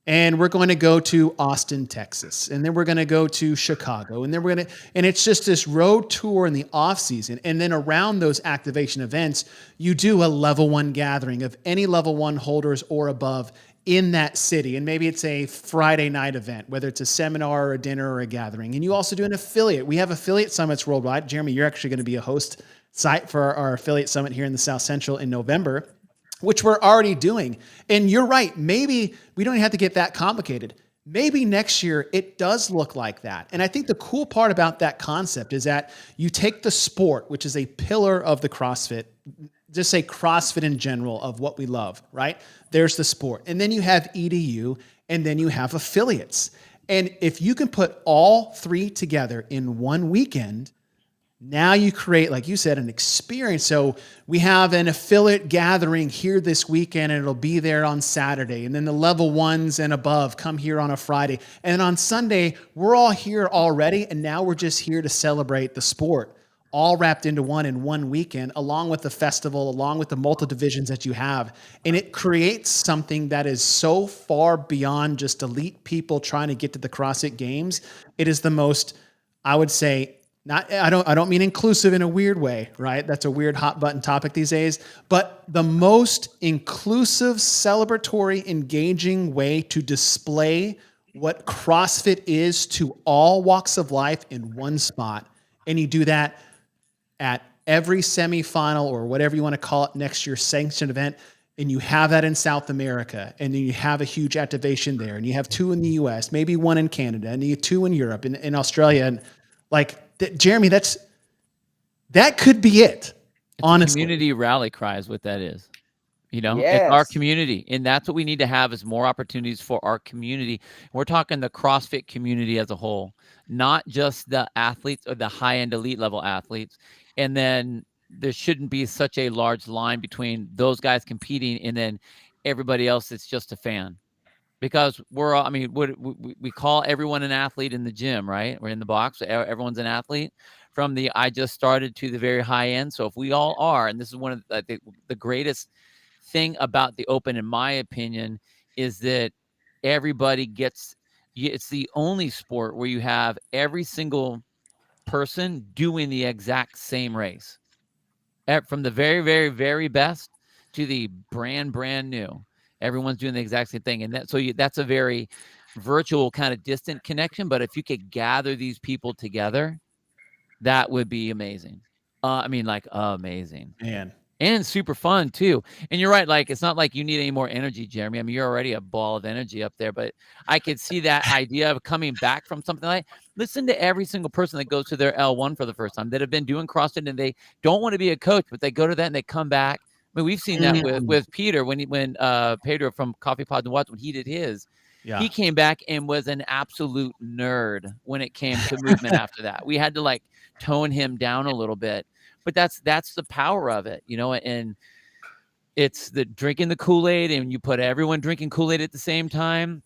And we're going to go to Austin, Texas, and then we're going to go to Chicago, and then and it's just this road tour in the off season. And then around those activation events, you do a level 1 gathering of any level 1 holders or above in that city. And maybe it's a Friday night event, whether it's a seminar or a dinner or a gathering. And you also do an affiliate. We have affiliate summits worldwide. Jeremy, you're actually going to be a host site for our affiliate summit here in the South Central in November, which we're already doing. And you're right. Maybe we don't have to get that complicated. Maybe next year it does look like that. And I think the cool part about that concept is that you take the sport, which is a pillar of the CrossFit, just say CrossFit in general, of what we love, right? There's the sport. And then you have EDU, and then you have affiliates. And if you can put all 3 together in one weekend, now you create, like you said, an experience. So we have an affiliate gathering here this weekend, and it'll be there on Saturday. And then the level 1s and above come here on a Friday. And on Sunday, we're all here already. And now we're just here to celebrate the sport, all wrapped into one in one weekend, along with the festival, along with the multi-divisions that you have. And it creates something that is so far beyond just elite people trying to get to the CrossFit Games. It is the most, I would say, I don't mean inclusive in a weird way, right? That's a weird hot button topic these days, but the most inclusive, celebratory, engaging way to display what CrossFit is to all walks of life in one spot. And you do that at every semifinal, or whatever you want to call it, next year's sanctioned event. And you have that in South America, and then you have a huge activation there, and you have 2 in the US, maybe 1 in Canada, and you have 2 in Europe and in Australia. And like, Jeremy, that could be it. Honestly, community rally cry is what that is. You know, Yes. it's our community, and that's what we need to have, is more opportunities for our community. We're talking the CrossFit community as a whole, not just the athletes or the high-end elite level athletes. And then there shouldn't be such a large line between those guys competing and then everybody else that's just a fan. because we're all, I mean, we call everyone an athlete in the gym, right? We're in the box. Everyone's an athlete from the I just started to the very high end. So if we all are, and this is one of the greatest thing about the Open, in my opinion, is that everybody gets, it's the only sport where you have every single person doing the exact same race, from the very, very, very best to the brand new. Everyone's doing the exact same thing. And that's a very virtual kind of distant connection. But if you could gather these people together, that would be amazing. I mean, like, amazing. Man. And super fun too. And you're right, like, it's not like you need any more energy, Jeremy. I mean, you're already a ball of energy up there, but I could see that idea of coming back from something like, listen to every single person that goes to their L1 for the first time, that have been doing CrossFit, and they don't want to be a coach, but they go to that and they come back. I mean, we've seen that with Peter when Pedro from Coffee Pods and Watts, when he did his, he came back and was an absolute nerd when it came to movement after that. We had to like tone him down a little bit. But that's the power of it, you know, and it's the drinking the Kool-Aid, and you put everyone drinking Kool-Aid at the same time.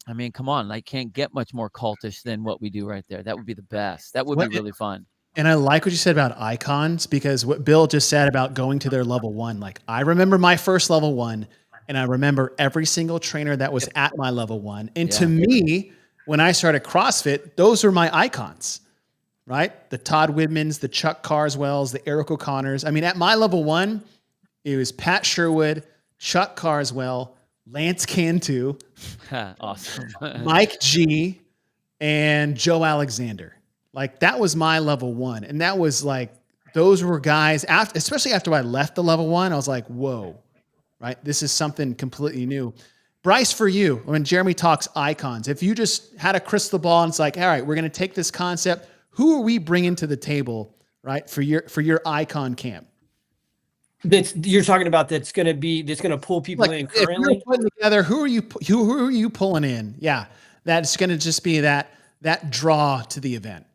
I mean, come on, I can't get much more cultish than what we do right there. That would be the best. That would be really fun. And I like what you said about icons, because what Bill just said about going to their level 1, like I remember my first level 1, and I remember every single trainer that was at my level 1. And to me, when I started CrossFit, those were my icons. Right? The Todd Widmans, the Chuck Carswells, the Eric O'Connors. I mean, at my level 1, it was Pat Sherwood, Chuck Carswell, Lance Cantu, awesome, Mike G, and Joe Alexander. Like, that was my level 1. And that was like, those were guys, especially after I left the level 1, I was like, whoa, right? This is something completely new. Bryce, for you, when Jeremy talks icons, if you just had a crystal ball and it's like, all right, we're going to take this concept, who are we bringing to the table, right, for your icon camp? You're talking about that's going to pull people in currently. If you're putting together, who are you pulling in? Yeah, that's going to just be that draw to the event.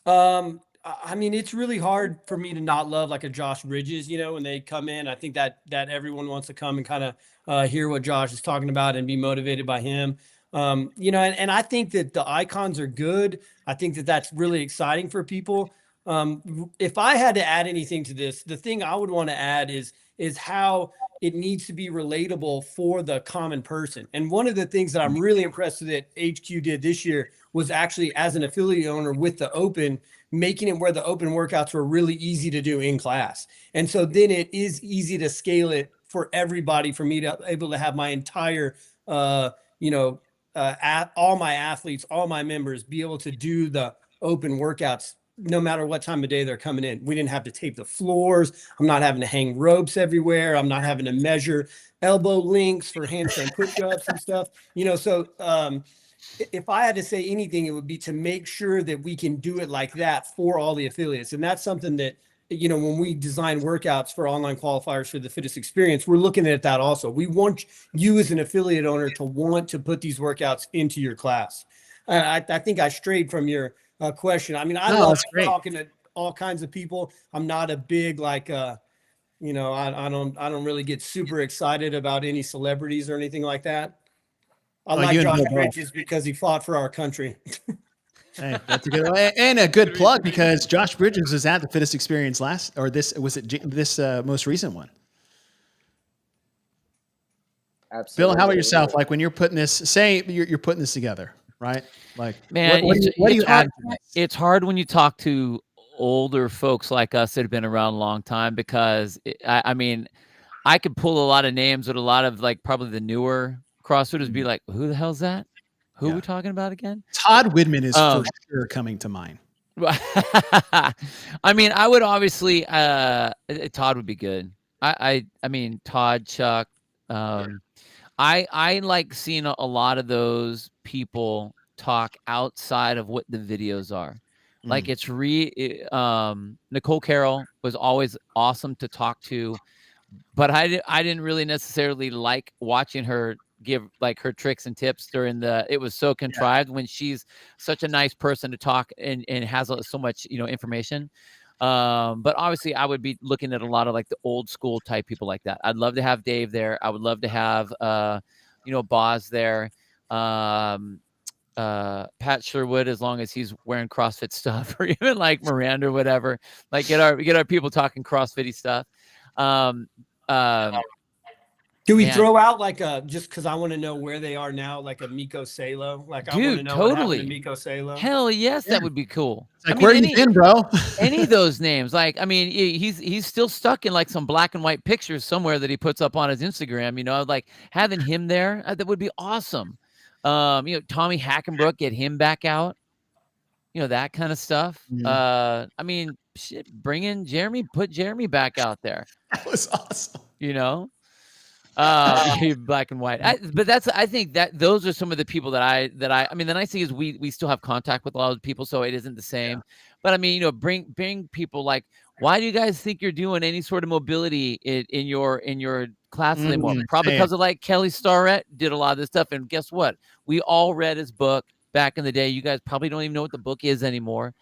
I mean, it's really hard for me to not love like a Josh Bridges. You know, when they come in, I think that everyone wants to come and kind of hear what Josh is talking about and be motivated by him. You know, and I think that the icons are good. I think that that's really exciting for people. If I had to add anything to this, the thing I would want to add is how it needs to be relatable for the common person. And one of the things that I'm really impressed with that HQ did this year was actually, as an affiliate owner with the Open, making it where the Open workouts were really easy to do in class. And so then it is easy to scale it for everybody, for me to able to have my entire, you know, all my athletes, all my members be able to do the Open workouts no matter what time of day they're coming in. We didn't have to tape the floors. I'm not having to hang ropes everywhere. I'm not having to measure elbow lengths for handstand push-ups and stuff. You know, so if I had to say anything, it would be to make sure that we can do it like that for all the affiliates. And that's something that, you know, when we design workouts for online qualifiers for the Fittest experience, we're looking at that also. We want you as an affiliate owner to want to put these workouts into your class. I think I strayed from your question. I mean, I love talking to all kinds of people. I'm not a big, like, you know, I don't really get super excited about any celebrities or anything like that. I like Josh Bridges because he fought for our country. Hey, that's a good one. And a good plug, because Josh Bridges was at the Fittest experience this most recent one. Absolutely. Bill, how about yourself? Like, when you're putting this, say you're putting this together, right? Like, man, what do you add to this? It's hard when you talk to older folks like us that have been around a long time, because I mean, I could pull a lot of names with a lot of, like, probably the newer CrossFitters be like, who the hell's that? Who are we talking about again? Todd Widman is for sure coming to mind. I mean, I would obviously, Todd would be good. I mean, Todd, Chuck. I like seeing a lot of those people talk outside of what the videos are. Like, it's Nicole Carroll was always awesome to talk to, but I didn't really necessarily like watching her give, like, her tricks and tips during it was so contrived when she's such a nice person to talk and has so much, you know, information. But obviously I would be looking at a lot of, like, the old school type people like that. I'd love to have Dave there. I would love to have, Boz there. Pat Sherwood, as long as he's wearing CrossFit stuff, or even like Miranda or whatever, like get our people talking CrossFitty stuff. Do we man, throw out like just because I want to know where they are now, like a Miko Salo? Like I want to dude, know what happened to totally. Miko Salo. Hell yes, that would be cool. It's like, where you been, bro? Any of those names, like, I mean, he's still stuck in like some black and white pictures somewhere that he puts up on his Instagram. Like having him there, that would be awesome. Tommy Hackenbrook, get him back out. That kind of stuff. I mean, shit, bring in Jeremy, put Jeremy back out there. That was awesome. Black and white. I think that those are some of the people that I mean, the nice thing is we still have contact with a lot of people, so it isn't the same. Yeah. But I mean, bring people like, why do you guys think you're doing any sort of mobility in your class anymore? Probably because of like Kelly Starrett did a lot of this stuff. And guess what? We all read his book back in the day. You guys probably don't even know what the book is anymore.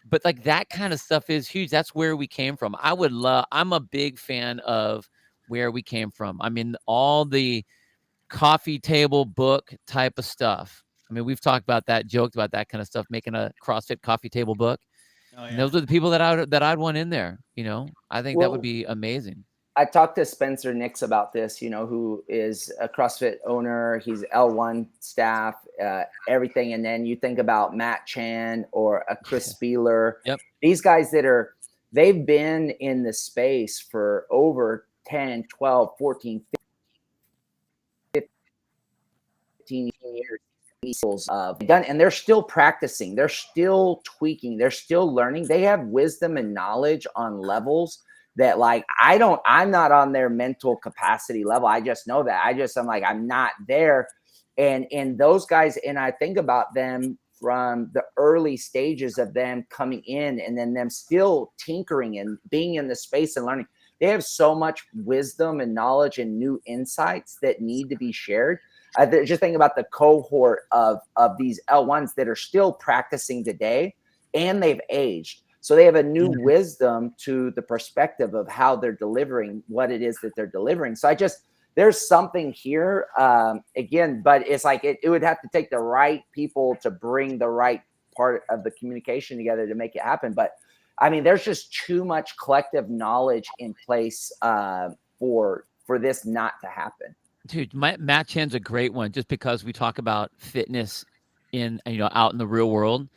But like that kind of stuff is huge. That's where we came from. I'm a big fan of where we came from. I mean, all the coffee table book type of stuff. I mean, we've talked about that, joked about that kind of stuff, making a CrossFit coffee table book. Oh, yeah. And those are the people that I'd want in there. I think that would be amazing. I talked to Spencer Nix about this, who is a CrossFit owner. He's L1 staff, everything. And then you think about Matt Chan or a Chris Spieler. Yep. These guys they've been in the space for over 10, 12, 14, 15 years. Done, and they're still practicing. They're still tweaking. They're still learning. They have wisdom and knowledge on levels that like I'm not on their mental capacity level. I just know that. I'm like, I'm not there. And those guys, and I think about them from the early stages of them coming in and then them still tinkering and being in the space and learning. They have so much wisdom and knowledge and new insights that need to be shared. Just think about the cohort of these L1s that are still practicing today, and they've aged. So they have a new wisdom to the perspective of how they're delivering what it is that they're delivering. So there's something here again, but it's like it would have to take the right people to bring the right part of the communication together to make it happen. But I mean, there's just too much collective knowledge in place for this not to happen. Dude, Matt Chan's a great one just because we talk about fitness in, out in the real world.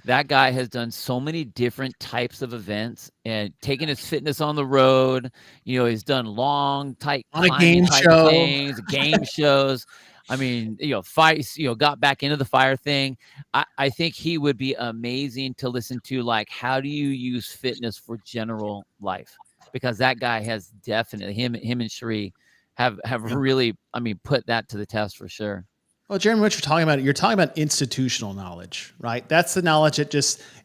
That guy has done so many different types of events and taken his fitness on the road. He's done long, tight on a game show things, game shows. I mean, fights, got back into the fire thing. I think he would be amazing to listen to. Like, how do you use fitness for general life? Because that guy has definitely, him and Sheree have really, I mean, put that to the test for sure. Well, Jeremy, what you're talking about institutional knowledge, right? That's the knowledge that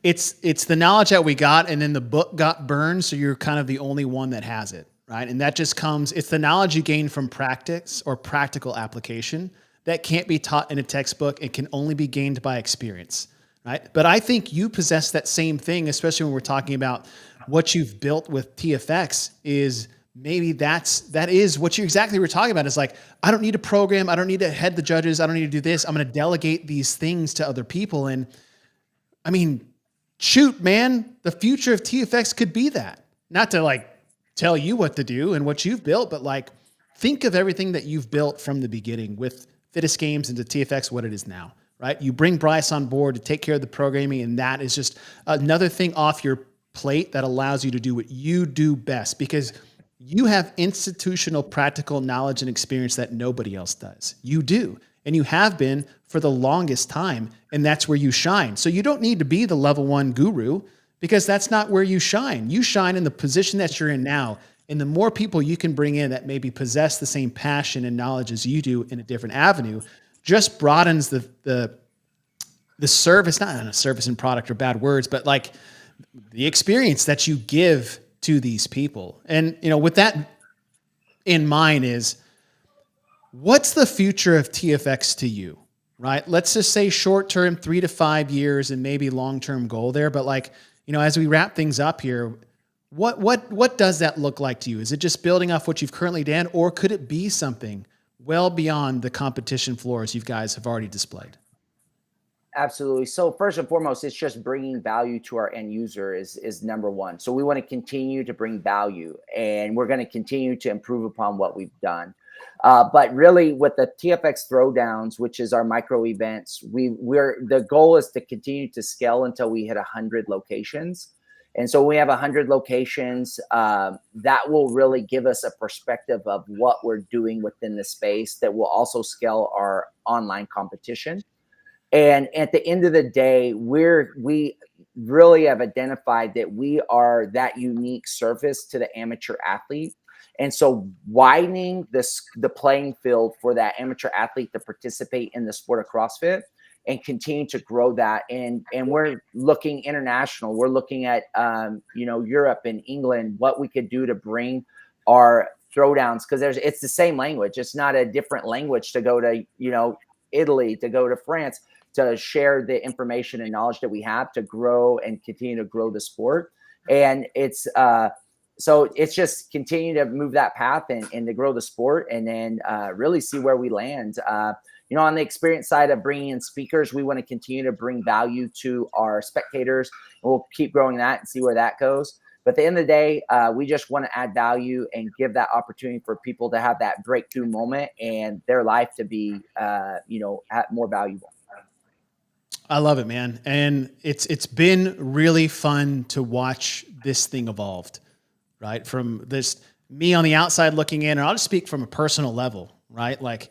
it's the knowledge that we got, and then the book got burned, so you're kind of the only one that has it, right? And that just it's the knowledge you gain from practice or practical application that can't be taught in a textbook. It can only be gained by experience, right? But I think you possess that same thing, especially when we're talking about what you've built with TFX is maybe that is what you exactly were talking about. Is like, I don't need a program. I don't need to head the judges. I don't need to do this. I'm going to delegate these things to other people. And I mean, shoot, man, the future of TFX could be that. Not to like tell you what to do and what you've built, but like think of everything that you've built from the beginning with Fittest Games into TFX, what it is now, right? You bring Bryce on board to take care of the programming, and that is just another thing off your plate that allows you to do what you do best, because you have institutional practical knowledge and experience that nobody else does. You do. And you have been for the longest time. And that's where you shine. So you don't need to be the level 1 guru, because that's not where you shine. You shine in the position that you're in now. And the more people you can bring in that maybe possess the same passion and knowledge as you do in a different avenue, just broadens the service, not a service and product or bad words, but like the experience that you give to these people. And, with that in mind is, what's the future of TFX to you, right? Let's just say short-term, 3 to 5 years, and maybe long-term goal there. But like, as we wrap things up here, what does that look like to you? Is it just building off what you've currently done, or could it be something well beyond the competition floors you guys have already displayed? Absolutely. So first and foremost, it's just bringing value to our end user is number one. So we want to continue to bring value, and we're going to continue to improve upon what we've done. But really, with the TFX Throwdowns, which is our micro events, the goal is to continue to scale until we hit 100 locations. And so we have 100 locations. That will really give us a perspective of what we're doing within the space. That will also scale our online competition. And at the end of the day, we really have identified that we are that unique service to the amateur athlete. And so widening the playing field for that amateur athlete to participate in the sport of CrossFit and continue to grow that. And we're looking international. We're looking at Europe and England, what we could do to bring our throwdowns, because it's the same language. It's not a different language to go to Italy, to go to France, to share the information and knowledge that we have to grow and continue to grow the sport. And so it's just continue to move that path and to grow the sport, and then really see where we land. On the experience side of bringing in speakers, we want to continue to bring value to our spectators. We'll keep growing that and see where that goes. But at the end of the day, we just want to add value and give that opportunity for people to have that breakthrough moment and their life to be, more valuable. I love it, man. And it's been really fun to watch this thing evolved, right? From this, me on the outside looking in, and I'll just speak from a personal level, right? Like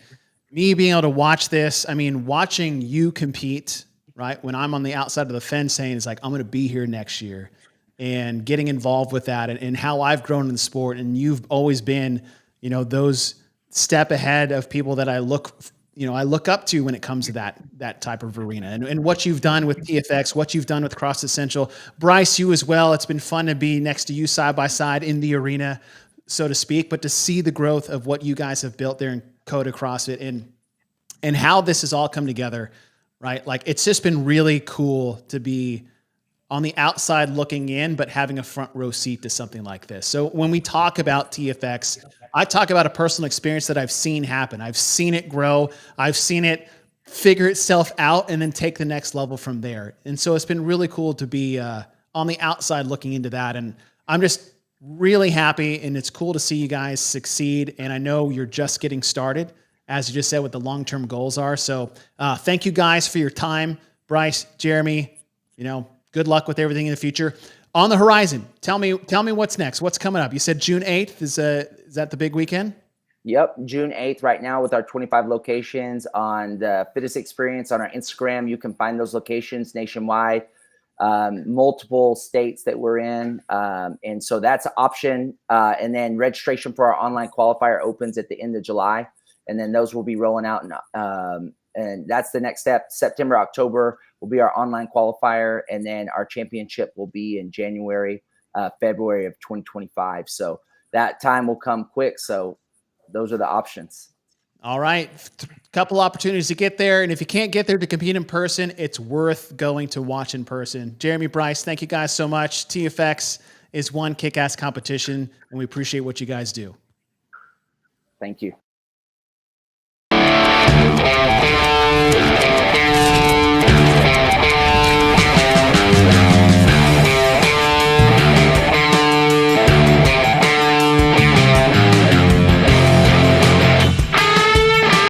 me being able to watch this, I mean, watching you compete, right? When I'm on the outside of the fence saying, it's like, I'm going to be here next year, and getting involved with that, and how I've grown in the sport. And you've always been, those step ahead of people that I look up to when it comes to that type of arena, and what you've done with TFX, what you've done with Cross Essential. Bryce, you as well. It's been fun to be next to you side by side in the arena, so to speak, but to see the growth of what you guys have built there in Coda CrossFit and how this has all come together, right? Like, it's just been really cool to be on the outside looking in, but having a front row seat to something like this. So when we talk about TFX, I talk about a personal experience that I've seen happen. I've seen it grow. I've seen it figure itself out and then take the next level from there. And so it's been really cool to be on the outside looking into that. And I'm just really happy, and it's cool to see you guys succeed. And I know you're just getting started, as you just said, what the long-term goals are. So thank you guys for your time. Bryce, Jeremy, good luck with everything in the future. On the horizon, tell me what's next. What's coming up? You said June 8th. Is that the big weekend? Yep, June 8th right now with our 25 locations on the Fittest experience on our Instagram. You can find those locations nationwide, multiple states that we're in. And so that's an option. And then registration for our online qualifier opens at the end of July. And then those will be rolling out. And that's the next step. September, October will be our online qualifier. And then our championship will be in January, February of 2025. So that time will come quick. So those are the options. All right. Couple opportunities to get there. And if you can't get there to compete in person, it's worth going to watch in person. Jeremy, Bryce, thank you guys so much. TFX is one kick-ass competition, and we appreciate what you guys do. Thank you.